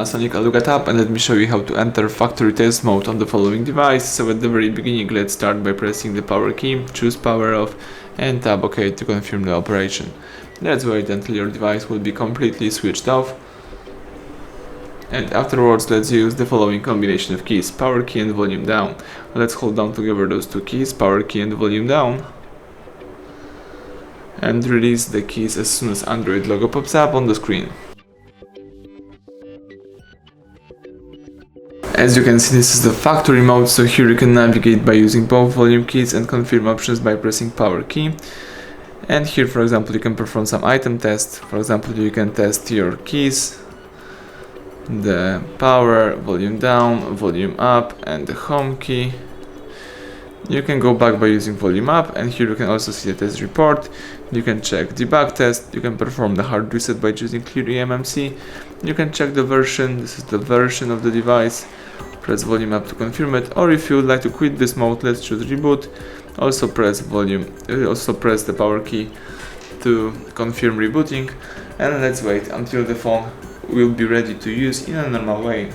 PANASONIC Eluga Tapp, and let me show you how to enter factory test mode on the following device. So at the very beginning, let's start by pressing the power key, choose power off, and tap OK to confirm the operation. Let's wait until your device will be completely switched off. And afterwards, let's use the following combination of keys, power key and volume down. Let's hold down together those two keys, power key and volume down, and release the keys as soon as Android logo pops up on the screen. As you can see, this is the factory mode, so here you can navigate by using both volume keys and confirm options by pressing power key. And here, for example, you can perform some item tests. For example, you can test your keys, the power, volume down, volume up, and the home key. You can go back by using volume up, and here you can also see the test report. You can check debug test, you can perform the hard reset by choosing clear eMMC. You can check the version, this is the version of the device. Press volume up to confirm it, or if you would like to quit this mode, let's choose reboot. Also press the power key to confirm rebooting, and let's wait until the phone will be ready to use in a normal way.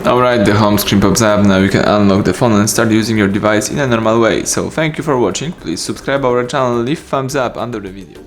Alright, the home screen pops up. Now you can unlock the phone and start using your device in a normal way. So thank you for watching, please subscribe our channel, leave thumbs up under the video.